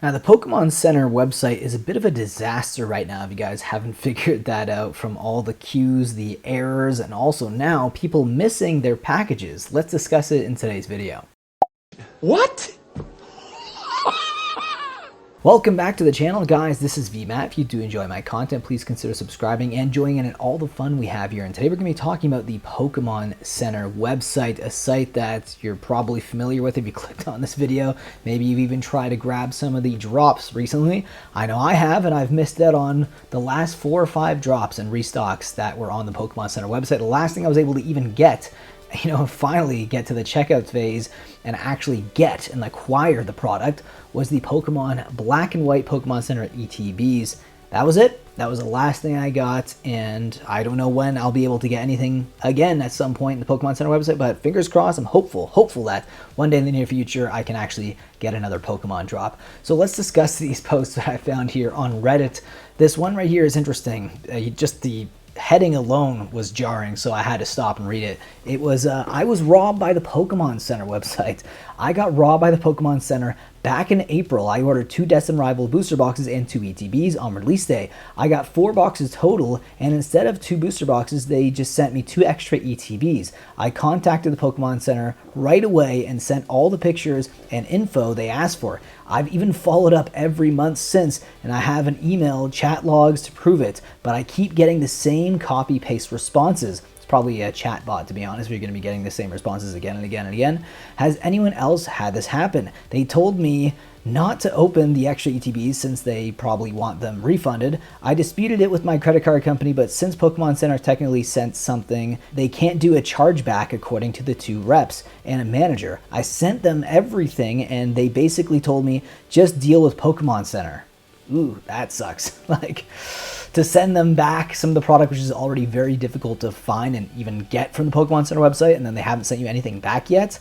Now, the Pokemon Center website is a bit of a disaster right now if you guys haven't figured that out from all the queues, the errors, and also now people missing their packages. Let's discuss it in today's video. What? Welcome back to the channel, guys. This is VMAT. If you do enjoy my content, please consider subscribing and joining in all the fun we have here. And today we're going to be talking about the Pokemon Center website, a site that you're probably familiar with if you clicked on this video. Maybe you've even tried to grab some of the drops recently. I know I have, and I've missed out on the last 4 or 5 drops and restocks that were on the Pokemon Center website. The last thing I was able to even get, finally get to the checkout phase and actually get and acquire the product was the Pokemon Black and White Pokemon Center ETBs. That was it. That was the last thing I got, and I don't know when I'll be able to get anything again at some point in the Pokemon Center website, but fingers crossed, I'm hopeful that one day in the near future I can actually get another Pokemon drop. So let's discuss these posts that I found here on Reddit. This one right here is interesting. Just the heading alone was jarring, so I had to stop and read it. It was, I was robbed by the Pokemon Center website. I got robbed by the Pokemon Center back in April. I ordered 2 Decim Rival booster boxes and 2 ETBs on release day. I got 4 boxes total, and instead of 2 booster boxes, they just sent me 2 extra ETBs. I contacted the Pokemon Center right away and sent all the pictures and info they asked for. I've even followed up every month since, and I have an email chat logs to prove it, but I keep getting the same copy-paste responses. Probably a chat bot, to be honest, where you're going to be getting the same responses again and again and again. Has anyone else had this happen? They told me not to open the extra ETBs since they probably want them refunded. I disputed it with my credit card company, but since Pokemon Center technically sent something, they can't do a chargeback according to the 2 reps and a manager. I sent them everything and they basically told me just deal with Pokemon Center. Ooh, that sucks. To send them back some of the product, which is already very difficult to find and even get from the Pokemon Center website, and then they haven't sent you anything back yet.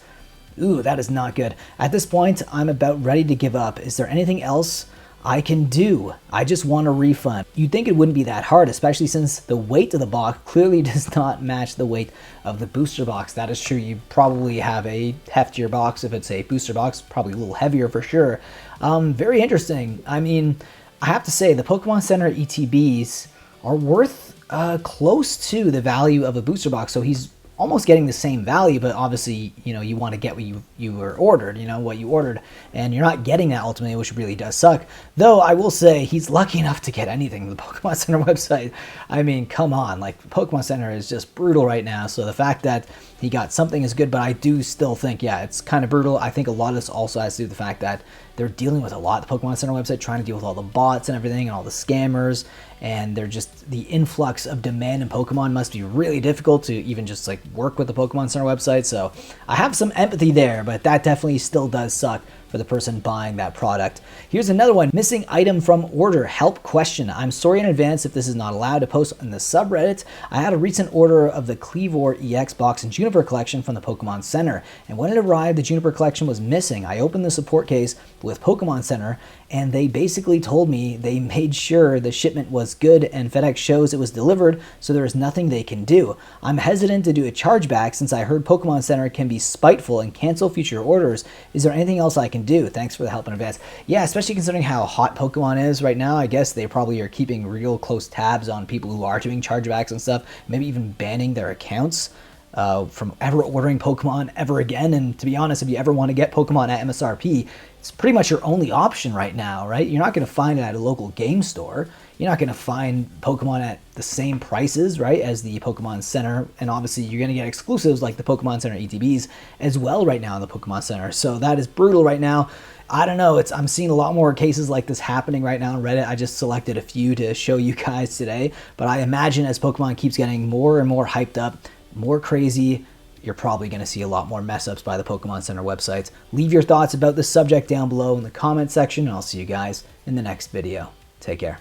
Ooh, that is not good. At this point, I'm about ready to give up. Is there anything else I can do? I just want a refund. You'd think it wouldn't be that hard, especially since the weight of the box clearly does not match the weight of the booster box. That is true. You probably have a heftier box if it's a booster box, probably a little heavier for sure. Very interesting. I mean, I have to say the Pokemon Center ETBs are worth close to the value of a booster box. So he's almost getting the same value, but obviously, you want to get what you were ordered, what you ordered, and you're not getting that ultimately, which really does suck. Though I will say he's lucky enough to get anything from the Pokemon Center website. I mean, come on, Pokemon Center is just brutal right now. So the fact that he got something is good, but I do still think, yeah, it's kind of brutal. I think a lot of this also has to do with the fact that they're dealing with a lot, the Pokemon Center website, trying to deal with all the bots and everything and all the scammers, and they're just, the influx of demand in Pokemon must be really difficult to even just work with the Pokemon Center website. So I have some empathy there, but that definitely still does suck for the person buying that product. Here's another one. Missing item from order. Help question. I'm sorry in advance if this is not allowed to post on the subreddit. I had a recent order of the Cleavor EX box and Juniper collection from the Pokemon Center, and when it arrived, the Juniper collection was missing. I opened the support case with Pokemon Center, and they basically told me they made sure the shipment was good and FedEx shows it was delivered, so there is nothing they can do. I'm hesitant to do a chargeback since I heard Pokemon Center can be spiteful and cancel future orders. Is there anything else I can do? Thanks for the help in advance. Yeah, especially considering how hot Pokemon is right now, I guess they probably are keeping real close tabs on people who are doing chargebacks and stuff, maybe even banning their accounts from ever ordering Pokemon ever again. And to be honest, if you ever want to get Pokemon at MSRP, it's pretty much your only option right now, right? You're not going to find it at a local game store. You're not going to find Pokemon at the same prices, right, as the Pokemon Center. And obviously, you're going to get exclusives like the Pokemon Center ETBs as well right now in the Pokemon Center. So that is brutal right now. I don't know. I'm seeing a lot more cases like this happening right now on Reddit. I just selected a few to show you guys today. But I imagine as Pokemon keeps getting more and more hyped up, more crazy, you're probably going to see a lot more mess ups by the Pokemon Center websites. Leave your thoughts about this subject down below in the comment section, and I'll see you guys in the next video. Take care.